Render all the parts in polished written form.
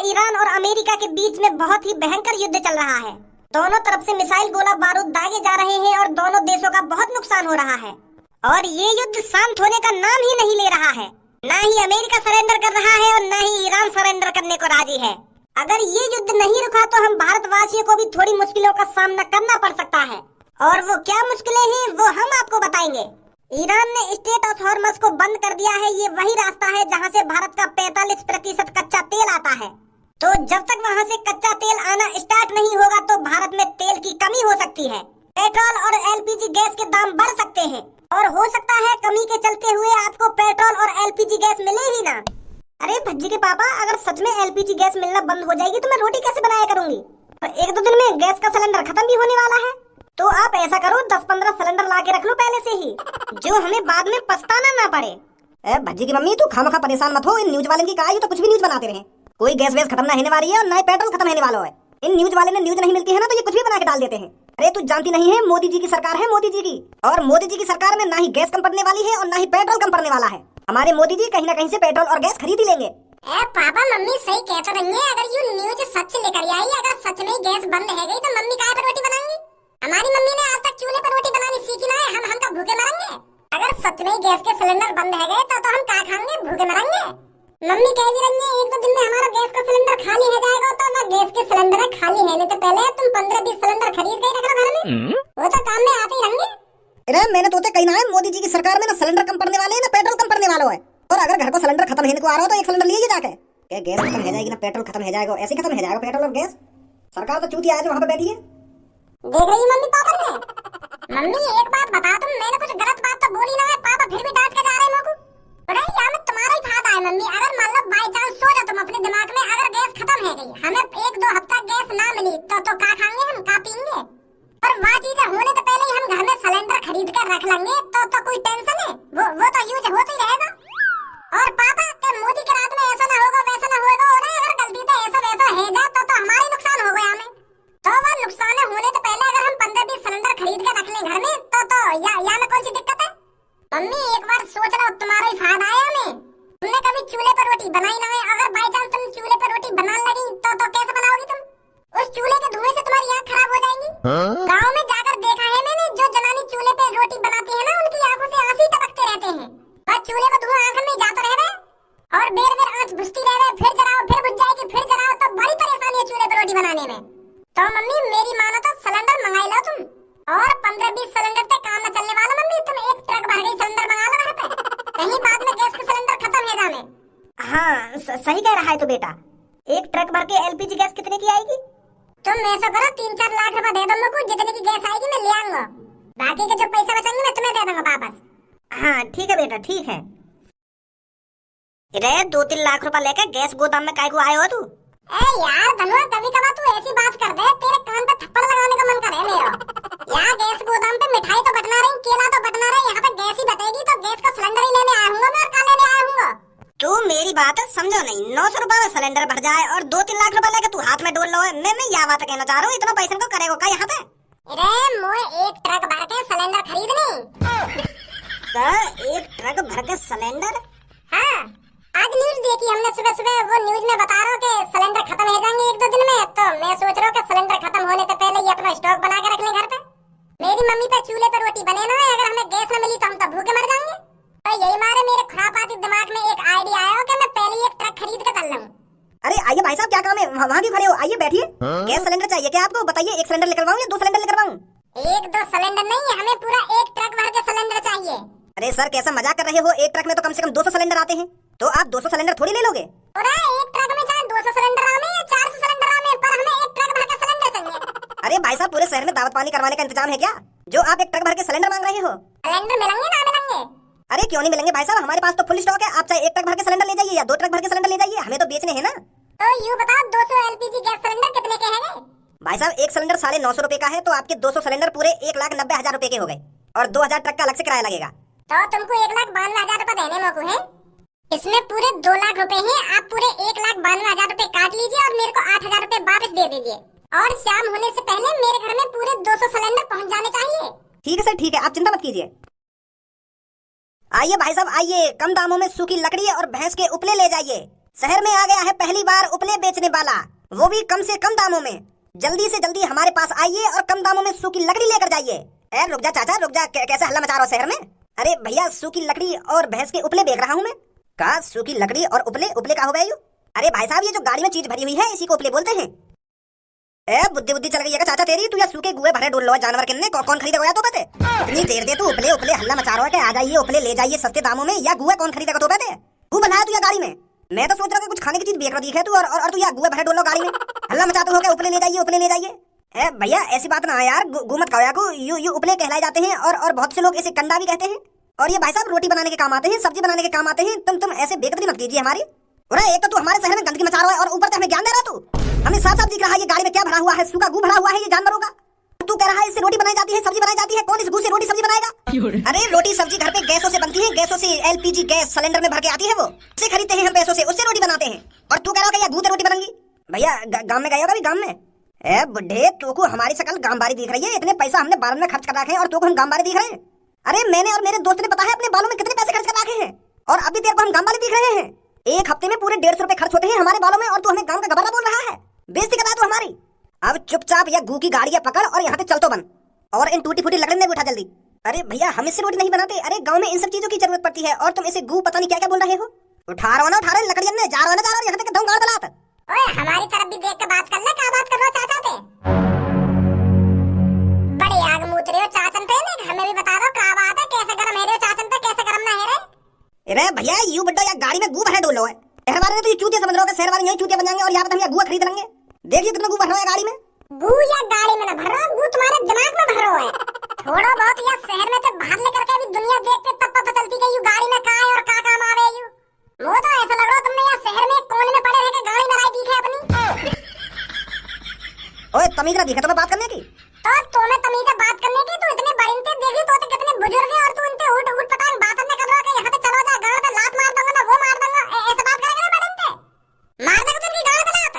Iran और America के बीच में बहुत ही भयंकर युद्ध चल रहा है। दोनों तरफ से मिसाइल गोला बारूद दागे जा रहे हैं और दोनों देशों का बहुत नुकसान हो रहा है और ये युद्ध शांत होने का नाम ही नहीं ले रहा है। न ही अमेरिका सरेंडर कर रहा है और न ही ईरान सरेंडर करने को राजी है। अगर ये युद्ध नहीं रुका तो हम भारतवासियों को भी थोड़ी मुश्किलों का सामना करना पड़ सकता है और वो क्या मुश्किलें हैं वो हम आपको बताएंगे। ईरान ने स्ट्रेट ऑफ हॉर्मस को बंद कर दिया है। ये वही रास्ता है जहां से भारत का 45% कच्चा तेल आता है। तो जब तक वहां से कच्चा तेल आना स्टार्ट नहीं होगा तो भारत में तेल की कमी हो सकती है। पेट्रोल और एलपीजी गैस के दाम बढ़ सकते हैं और हो सकता है कमी के चलते हुए आपको पेट्रोल और एलपीजी गैस मिले ही ना। अरे भज्जी के पापा, अगर सच में एलपीजी गैस मिलना बंद हो जाएगी तो मैं रोटी कैसे बनाया करूंगी? तो 1-2 दिन में गैस का सिलेंडर खत्म भी होने वाला है। तो आप ऐसा करो, 10-15 सिलेंडर ला के रख लो पहले से ही, जो हमें बाद में पछताना ना पड़े। भज्जी की मम्मी, तू खामखा परेशान मत हो। इन न्यूज वाले की कहा तो कुछ भी न्यूज बनाते रहे। कोई गैस वैस खत्म ना होने वाली है और ना ही पेट्रोल खत्म होने वाला है। इन न्यूज वाले ने न्यूज नहीं मिलती है ना तो ये कुछ भी बना के डाल देते हैं। अरे तू जानती नहीं है, मोदी जी की सरकार है, मोदी जी की। और मोदी जी की सरकार में ना ही गैस कम पड़ने वाली है और ना ही पेट्रोल कम पड़ने वाला है। हमारे मोदी जी कहीं ना कहीं से पेट्रोल और गैस खरीद ही लेंगे। पापा मम्मी सही कह तो रही है। अगर ये न्यूज सच लेकर आई, अगर सच में गैस बंद है गई तो मम्मी काहे पर रोटी बनाएंगी? हमारी मम्मी ने आज तक चूल्हे पर रोटी बनानी सीखी ना है। हम का भूखे मरेंगे? अगर सच में गैस के सिलेंडर बंद है गए तो हम क्या खाएंगे? भूखे मरेंगे? मम्मी कह रही है 1-2 दिन में हमारा गैस का सिलेंडर खाली हो जाएगा। तो ना गैस के सिलेंडर खाली है तो पहले तुम 15-20 सिलेंडर खरीद के रख लो घर में, वो तो काम में आते ही रहेंगे। अरे मैंने तो कही ना है, मोदी जी की सरकार में ना सिलेंडर कम पड़ने वाले हैं ना पेट्रोल कम पड़ने वाला है। और अगर घर को सिलेंडर खत्म होने को आ रहा हो तो एक सिलेंडर लीजिए जाके। क्या गैस खत्म हो जाएगी ना पेट्रोल खत्म हो जाएगा? ऐसे खत्म हो जाएगा पेट्रोल और गैस। सरकार तो चूतिया है जो वहाँ पे बैठी है। देख रही मम्मी पापा ने। मम्मी एक बात बता, तुम मैंने कुछ गलत बात तो बोली ना है? पापा फिर भी डांट के जा रहे हैं मेरे को। यहाँ में तुम्हारा ही फायदा है मम्मी। अगर मान लो बाई चांस सोचा तुम अपने दिमाग में, अगर गैस खत्म है गई, हमें 1-2 हफ्ता गैस ना मिली तो क्या खाएंगे हम? क्या पीएंगे? और वह चीजें होने तो पहले ही हम घर में सिलेंडर खरीद कर रख लेंगे तो कोई टेंशन है? वो तो यूज होता ही रहेगा। और पापा के मोदी के रात में ऐसा ना होगा वैसा ना होगा, और अगर गलती से ऐसा वैसा है जाए तो हमारा ही नुकसान होगा। हमें तो वो नुकसान होने तो पहले अगर हम 15-20 सिलेंडर खरीद कर रख लें घर में तो या में कौन सी दिक्कत है? मम्मी एक बार सोच लो, तुम्हारा ही फायदा है हमें। तुमने कभी चूल्हे पर रोटी बनाई ना है? अगर बाई चांस तुम चूल्हे पर रोटी बनाने लगी तो कैसे बनाओगी तुम? उस चूल्हे के धुएं से तुम्हारी आंख खराब हो जाएंगी। गाँव में जाकर देखा है मैंने, जो जनानी चूल्हे पे रोटी बनाती है ना, उनकी आंखों से आंसू टपकते रहते हैं। बस चूल्हे का धुआं आंख में जाता रहे और बेर आंच बुझती रहे, फिर जलाओ फिर बुझ जाएगी, फिर जलाओ, तो बड़ी परेशानी है चूल्हे पर रोटी बनाने में। तो मम्मी मेरी मानो तो सिलेंडर मंगाई लो तुम, और 15-20 सिलेंडर तक काम न चलने वाला मम्मी। तुम एक ट्रक भर गई सिलेंडर मंगा लो घर पे, कहीं बाद में गैस का सिलेंडर खत्म है जाने। हाँ सही कह रहा है तो बेटा। एक ट्रक भर के एलपीजी गैस कितने की आएगी? तुम ऐसा करो 3-4 लाख रुपए दे दो मुझको, जितने की गैस आएगी मैं ले आऊंगा। बाकी के जो पैसे बचेंगे मैं तुम्हें दे दूंगा वापस। हाँ ठीक है बेटा, ठीक है। रे 2-3 लाख रुपए लेकर गैस गोदाम में काय को आए हो तू? यार धनुआ, कभी कभार तू ऐसी बात कर दे, तेरे कान पे थप्पड़ लगाने का मन करे मेरा। यहाँ गैस गोदाम पे मिठाई तो बटना रही, केला तो बटना रही, यहाँ पे गैस ही बटेगी तो गैस का सिलेंडर ही लेने आया हूँ मैं, और क्या लेने आया हूँ? तू मेरी बात समझो नहीं। 900 रुपए में सिलेंडर भर जाए और 2-3 लाख रुपए लेके तू हाथ में डोल लो है। मैं यह बात कहना चाह रहा हूँ, इतना पैसा को करेगा क्या यहाँ पे? अरे मोए एक ट्रक भर के सिलेंडर खरीदनी। एक ट्रक भर के सिलेंडर? हाँ, आज न्यूज देखी हमने सुबह। वो न्यूज में बता रहा हूँ कि सिलेंडर खत्म हो जाएंगे 1-2 दिन में। तो मैं सोच रहा हूँ कि सिलेंडर खत्म होने से पहले ही अपना स्टॉक बना के रख लें घर पे। मेरी मम्मी पे चूल्हे पर रोटी बने ना है, अगर हमें गैस न मिली तो हम तो भूखे मर जाएंगे। तो यही मारे मेरे खुरापाती दिमाग में एक आइडिया आया कि मैं पहले एक ट्रक खरीद कर कर लूं। अरे आइए भाई साहब, क्या काम है? वहाँ क्यों खड़े हो? आइए बैठिए। गैस सिलेंडर चाहिए क्या आपको? बताइए, एक सिलेंडर लेकर आऊं या 2 सिलेंडर लेकर आऊं? 1-2 सिलेंडर नहीं, हमें पूरा एक ट्रक भर के सिलेंडर चाहिए। अरे सर कैसा मजाक कर रहे हो? एक ट्रक में तो कम से कम 200 सिलेंडर आते हैं, तो आप 200 सिलेंडर थोड़ी ले लोगे? एक ट्रक में चाहे 200 सिलेंडर आवे या 400 सिलेंडर आवे, पर हमें एक ट्रक भर के सिलेंडर चाहिए। अरे भाई साहब, पूरे शहर में दावत पानी करवाने का इंतजाम है क्या, जो आप एक ट्रक भर के सिलेंडर मांग रहे हो? सिलेंडर मिलेंगे ना मिलेंगे? अरे क्यों नहीं मिलेंगे भाई साहब, हमारे पास तो फुल स्टॉक है। आप चाहे एक ट्रक भर के सिलेंडर ले जाइए या 2 ट्रक भर के सिलेंडर ले जाइए, हमें तो बेचने हैं ना। तो यूँ बताओ 200 एलपीजी गैस सिलेंडर कितने के हैं? भाई साहब एक सिलेंडर 950 रुपए का है, तो आपके 200 सिलेंडर पूरे 1,90,000 रुपए के हो गए, और 2,000 ट्रक का अलग से किराया लगेगा। तो तुमको 1,92,000 रुपए देने मोको है? इसमें पूरे 2 लाख रुपए हैं। आप पूरे 1,92,000 रुपए काट लीजिए और मेरे को 8,000 रुपए वापस दे दीजिए, और शाम होने से पहले मेरे घर में पूरे 200 सिलेंडर पहुंच जाने चाहिए। ठीक है सर, ठीक है, आप चिंता मत कीजिए। आइए भाई साहब आइए, कम दामों में सूखी लकड़ी और भैंस के उपले ले जाइए। शहर में आ गया है पहली बार उपले बेचने वाला, वो भी कम से कम दामों में। जल्दी से जल्दी हमारे पास आइए और कम दामों में सूखी लकड़ी लेकर जाइए। ए रुक जा चाचा रुक जा, कैसे हल्ला मचा रहा हो शहर में? अरे भैया सूखी लकड़ी और भैंस के उपले बेच रहा हूँ मैं। कहा सूखी लकड़ी और उपले? उपले का हो गया? अरे भाई साहब ये जो गाड़ी में चीज भरी हुई है इसी को उपले बोलते हैं। ए बुद्धि बुद्धि चल गई है चाचा तेरी, तू या सूखे गुए भरे डोल लो जानवर किन्ने कौन खरीदेगा तो बते? इतनी देर दे तू उपले उपले हल्ला मचा रहा है कि आ जाइए उपले ले जाइए सस्ते दामों में, या गुए कौन खरीदेगा तो बते? तू बनाया तू या गाड़ी में? मैं तो सोच रहा था कुछ खाने की चीज बेच रहा दिखे तू, और तू या गुए भरे डोल लो गाड़ी में हल्ला मचाते हो क्या उपले ले जाइए उपले ले जाइए। ए भैया ऐसी बात ना है यार, गु मत कहो को, यू उपले कहलाए जाते हैं और बहुत से लोग इसे कंडा भी कहते हैं। और ये भाई साहब रोटी बनाने के काम आते हैं, सब्जी बनाने के काम आते हैं। तुम ऐसे बेकदरी मत कीजिए हमारी। एक तो तू हमारे शहर में गंदगी मचा रहा है और ऊपर से हमें ज्ञान दे रहा तू। हमें साफ साफ दिख रहा है ये गाड़ी में क्या भरा हुआ है, सूखा गू भरा हुआ है ये जानवरों का। तू कह रहा है इससे रोटी बनाई जाती है, सब्जी बनाई जाती है। कौन इस गू से रोटी सब्जी बनाएगा? अरे रोटी सब्जी घर पे गैसों से बनती है, गैसों से LPG गैस सिलेंडर में भर के आती है, वो उससे खरीदते हैं हम पैसों से, उससे रोटी बनाते हैं। और तू कह रहा है गू से रोटी बनेंगी? भैया गाँव में गए होगा गाँव में? ए बुढ़े तू को हमारी शकल गांव-बारी दिख रही है, इतने पैसा हमने बालों में खर्च कर रखे हैं और तू को हम गांव-बारी दिख रहे हैं? अरे मैंने और मेरे दोस्त ने पता है अपने बालों में कितने पैसे खर्च कर रखे हैं, और अभी तेरे को हम गांव-बारी दिख रहे हैं। एक हफ्ते में पूरे 150 रुपए खर्च होते हैं हमारे बालों में और तू हमें गांव का गबरा बोल रहा है। बेइज्जती कर रहा है तू हमारी। अब चुपचाप या गू की गाड़ियां पकड़ और यहाँ से चल तो बन, और इन टूटी फूटी लकड़ी में उठा जल्दी। अरे भैया हम इससे रोटी नहीं बनाते, अरे गाँव में इन सब चीजों की जरूरत पड़ती है और तुम इसे गू पता नहीं क्या क्या बोल रहे हो। उठा रहा ना उठा रहे लकड़ियां ने जा रहा ना यहाँ तक दम गाड़ दलात। ओए हमारी तरफ भी देख के बात कर ले, क्या बात कर रहे हो चाचा थे? बड़ी आग मूत रहे हो चाचन पे, हमें भी बता दो क्या बात है, कैसे गरम है रहे हो चाचन पे, कैसे गरम ना है रे? अरे भैया यू बड्डो या गाड़ी में गू भरे डोलो है, शहर वाले ने तो ये चूतिया समझ रहे हो, शहर वाले यही चूतिया बन जाएंगे और यहाँ पे हम यहाँ गू खरीद लेंगे। देखिए कितना गू भर रहा है गाड़ी में। गू या गाड़ी में ना भर रहा, गू तुम्हारे दिमाग में भर रहा है। थोड़ा बहुत या शहर में तो बाहर लेकर के भी दुनिया देखते तब पता चलती कि यू गाड़ी में का है और का काम आवे यू। वो तो ऐसा लग रहा तुमने यहाँ शहर में कोने में पड़े रह के गाड़ी में दी है अपनी। ओए तमीज ना दिखे तुम्हें बात करने की? तो तुम्हें तमीज है बात करने की? तू इतने बड़े इंते देखी तो कितने बुजुर्ग है और तू इनते उठ उठ पटांग बात नहीं कर रहा कि यहाँ पे चलो जा गाड़ पे लात मार दूंगा ना वो मार दूंगा, ऐसे बात करेंगे ना बड़े इंते? मार देगा तुझी गाड़ पे लात।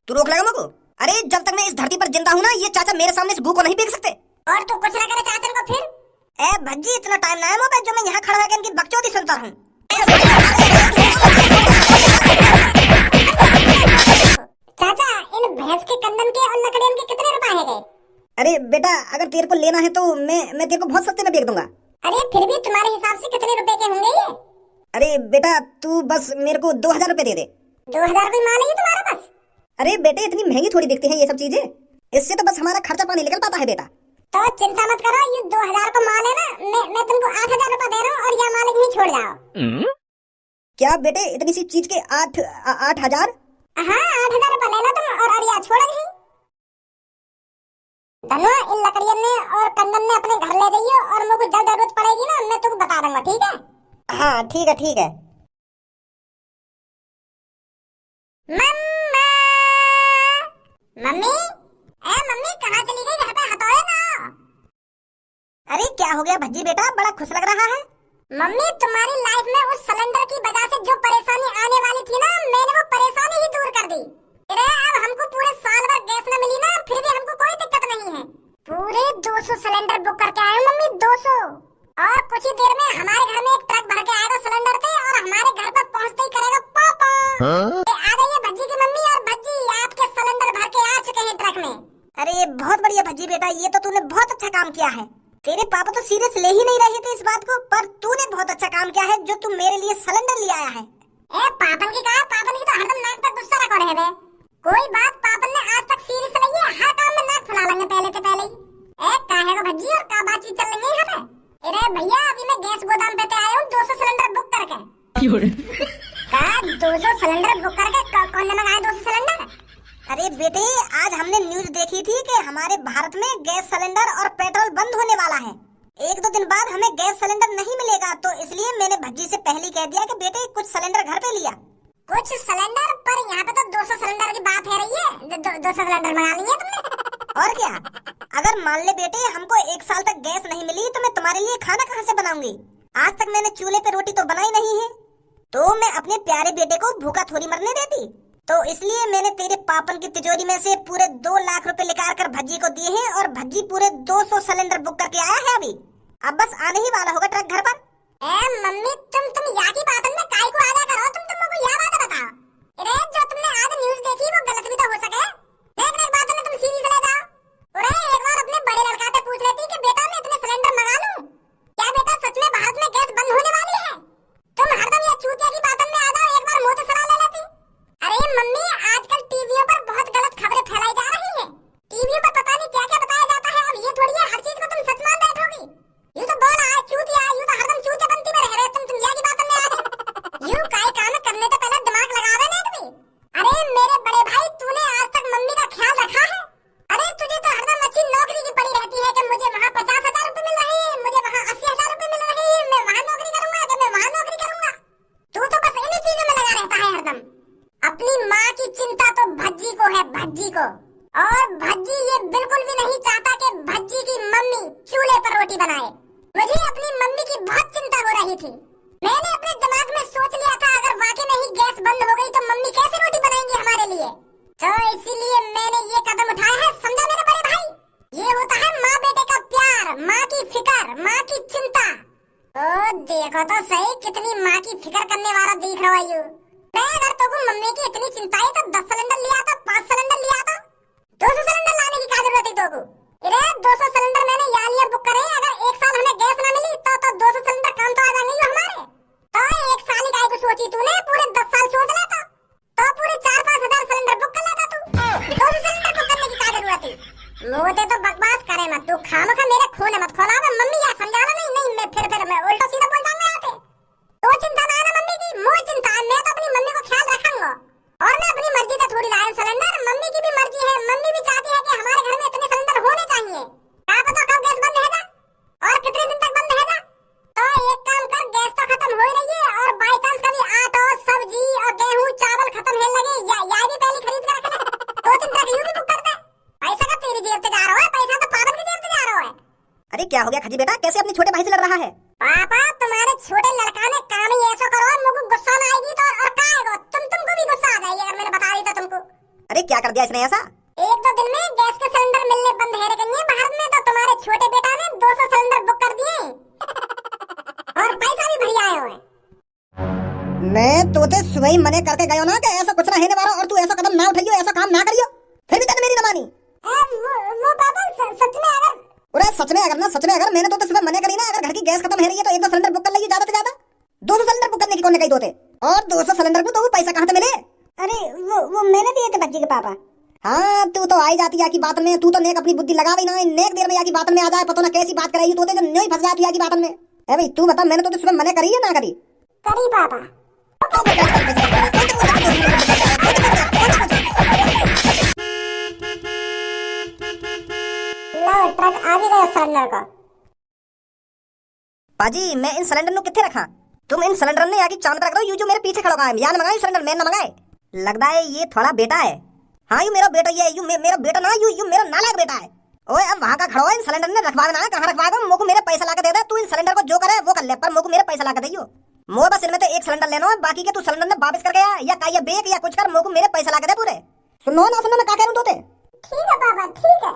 तू रोक लेगा मुझको? अरे जब तक मैं इस धरती पर जिंदा हूँ ना ये चाचा मेरे सामने इस गू को नहीं फेंक सकते। और तू कुछ ना करे चाचन को फिर? ए भज्जी इतना टाइम ना है मोबाइल जो मैं यहाँ खड़ा होकर इनकी बकचोदी सुनता हूँ। चाचा इन भैंस के कंदन के और लकड़ियन के कितने रुपए है गए? अरे बेटा अगर तेरे को लेना है तो मैं तेरे को बहुत सस्ते में बेच दूंगा। अरे फिर भी तुम्हारे हिसाब से कितने रुपए के होंगे ये? अरे बेटा तू बस मेरे को 2000 रुपए दे दे। 2000 कोई माल है तुम्हारा बस? अरे बेटे इतनी महंगी थोड़ी दिखती है ये सब चीजें, इससे तो बस हमारा खर्चा पानी निकल पाता है बेटा। तो चिंता मत करो, ये 2000 को माल है ना, मैं तुमको 8000 रुपए दे रहा हूँ और ये माल ही छोड़ जाओ। क्या बेटे इतनी सी चीज के 8,000? हाँ 8000 रुपए लेना तुम और अरिया छोड़ दी। धनो इन लकड़ियन ने और कंदन ने अपने घर ले जाइए और मुझे जब जरूरत पड़ेगी ना मैं तुमको बता दूंगा, ठीक है? हाँ ठीक है ठीक है। मम्मा मम्मी, ए मम्मी कहाँ चली गई? घर पे हटोए ना। अरे क्या हो गया भज्जी बेटा, बड़ा खुश लग रहा है। मम्मी तुम्हारी लाइफ में उस सिलेंडर की वजह से जो परेशानी आने वाली थी ना, मैंने वो परेशानी ही दूर कर दी। अरे अब हमको पूरे साल भर गैस न मिली ना, फिर भी हमको कोई दिक्कत नहीं है। पूरे 200 सिलेंडर बुक करके आए मम्मी, 200। और कुछ ही देर में हमारे घर में एक ट्रक भर के आएगा सिलेंडर से और हमारे घर पर पहुंचते ही करेगा पापा। आ गई भज्जी की मम्मी, और भज्जी आपके सिलेंडर भर के आ चुके हैं ट्रक में। अरे बहुत बढ़िया भज्जी बेटा, ये तो तूने बहुत अच्छा काम किया है। तेरे पापा तो सीरियस ले ही नहीं रहे थे इस बात को, पर तूने बहुत अच्छा काम किया है जो तू मेरे लिए सिलेंडर ले आया है। ए पापन की कहा, पापन की तो हरदम नाक पर गुस्सा रखो रहे वे। कोई बात पापन ने आज तक सीरियस नहीं है, हर काम में नाक फुला लेंगे पहले से पहले ही। ए काहे को भज्जी और का बातचीत चल रही है यहाँ पे? अरे भैया अभी मैं गैस गोदाम पे आया हूँ 200 सिलेंडर बुक करके। का 200 सिलेंडर बुक करके कौन नमक आया 200 सिलेंडर? अरे बेटे आज हमने न्यूज देखी थी कि हमारे भारत में गैस सिलेंडर और पेट्रोल बंद होने वाला है। 1-2 दिन बाद हमें गैस सिलेंडर नहीं मिलेगा, तो इसलिए मैंने भज्जी से पहले कह दिया कि बेटे कुछ सिलेंडर घर पे लिया। कुछ सिलेंडर? पर यहाँ पे तो 200 सिलेंडर की बात है रही है। 200 सिलेंडर मंगा लिए तुमने? और क्या, अगर मान ले बेटे हमको 1 साल तक गैस नहीं मिली तो मैं तुम्हारे लिए खाना कहाँ से बनाऊंगी? आज तक मैंने चूल्हे पे रोटी तो बनाई नहीं है, तो मैं अपने प्यारे बेटे को भूखा थोड़ी मरने देती। तो इसलिए मैंने तेरे पापन की तिजोरी में से पूरे 2 लाख रुपए निकाल कर भज्जी को दिए हैं और भज्जी पूरे 200 सिलेंडर बुक करके आया है अभी। अब बस आने ही वाला होगा ट्रक घर पर। ए मम्मी तुम यहाँ की बात में काहे को आजा करो? तुम मुझे यह बात बताओ। भज्जी को। और भज्जी ये बिल्कुल भी नहीं चाहता कि भज्जी की मम्मी चूल्हे पर रोटी बनाए। मुझे अपनी मम्मी की बहुत चिंता हो रही थी। मैंने अपने दिमाग में सोच लिया था अगर वाकई में ही गैस बंद हो गई तो मम्मी कैसे रोटी बनाएंगी हमारे लिए। तो इसीलिए मैंने ये कदम उठाया है, समझा मेरे बड़े भाई। ये होता है माँ बेटे का प्यार, माँ की फिक्र, माँ की चिंता। ओ देखो तो सही कितनी माँ की फिक्र करने वाला दिख रहा है। मैं अगर तुमको मम्मी की इतनी चिंता है तो 10 सिलेंडर लिया था, 5 सिलेंडर लिया था, 200 सिलेंडर लाने की क्या जरूरत है तुमको? अरे 200 सिलेंडर मैंने यहाँ लिया बुक करे। अगर एक साल हमें गैस ना मिली तो 200 सिलेंडर काम तो आ जाएंगे हमारे। तो एक साल ही काहे को सोची तूने, पूरे 10 साल सोच लेता तो पूरे 4-5 हजार सिलेंडर बुक कर लेता तू। 200 सिलेंडर बुक करने की क्या जरूरत है? मोटे तो बकवास करे मत तू, खामखा मेरे खून मत खोला। मैं मम्मी या समझाना नहीं मैं फिर मैं उल्टा सीधा बोल जाऊंगा यहाँ पे। तो चिंता ना है ना मम्मी की, मोह चिंता है। मैं तो अपनी मम्मी को ख्याल रखूंगा और मैं अपनी मर्जी से थोड़ी लाया सिलेंडर। मम्मी की भी मर्जी है, मम्मी भी चाहती है कि हमारे घर में इतने सिलेंडर होने चाहिए। क्या पता कब गैस बंद रहेगा और कितने दिन तक बंद रहेगा। तो एक काम कर, गैस तो खत्म हो रही है और बाई चांस कभी आटा सब्जी और गेहूं चावल खत्म होने लगे या भी पहले खरीद कर रख ले। 2-3 तरह की यूं भी बुक कर दे। पैसा का तेरी जेब से जा रहा है, पैसा तो पागल की जेब से जा रहा है। अरे क्या हो गया खजी बेटा, कैसे अपने छोटे भाई से लड़ रहा है? पापा तुम्हारे छोटे लड़का ने काम ही ऐसा करो मुझको गुस्सा ना आएगी तो और क्या आएगा? तुमको भी गुस्सा आ जाएगी अगर मैंने बता दी तो तुमको। अरे क्या कर दिया इसने ऐसा? 1-2 दिन में गैस के सिलेंडर मिलने बंद है रखेंगे भारत में, तो तुम्हारे छोटे बेटा ने 200 सिलेंडर बुक कर दिए और पैसा भी भरी आए हुए। मैं तोते सुबह ही मने करके गयो ना कि ऐसा कुछ ना होने वाला और तू ऐसा कदम ना उठाइयो, ऐसा काम ना करियो, फिर भी तने मेरी न मानी। वो पापा सच में अगर सच में अगर मैंने तो सुबह मने करी ना, अगर घर की गैस खत्म है रही है तो 1-2 सिलेंडर बुक कर लीजिए, ज्यादा से ज्यादा 200 सिलेंडर बुक करने की कौन ने कही तोते? और 200 सिलेंडर को तो वो पैसा कहाँ से मिले? अरे वो मैंने दिए थे भज्जी के पापा। हाँ तू तो आई जाती है की बात में, तू तो नेक अपनी बुद्धि लगावी ना, नेक देर में या की बात में आ जाए, पता ना कैसी बात कराई तोते जो नहीं फंस जाती है की बात में। ए भाई तू बता, मैंने तो सुबह मने करी है ना करी? करी पापा। लो ट्रक आ भी गया सिलेंडर का। पाजी मैं इन सिलेंडर नु किथे रखा? तुम इन सिलेंडर ने आके चांद रख दो, यू जो मेरे पीछे खड़ा है यार मंगाए सिलेंडर मैं न मंगाए। लगता है ये थोड़ा बेटा है। हाँ यू मेरा बेटा, ये यू मेरा बेटा ना, यू मेरा नालायक बेटा है। ओए अब वहां का खड़ा हो, इन सिलेंडर ने रखवा देना है, कहां रखवा दो? मोको मेरे पैसा लाके दे दे, तू इन सिलेंडर को जो करे वो कर ले, पर मोको मेरे पैसा लाके दइयो। मो बस इनमें तो एक सिलेंडर लेना है, बाकी के तू सिलेंडर ने वापस करके आ या काया बेक या कुछ कर, मोको मेरे पैसा लाके दे पूरे। सुनो ना सुनो, मैं क्या कह रहा हूं तोते? ठीक है पापा ठीक है।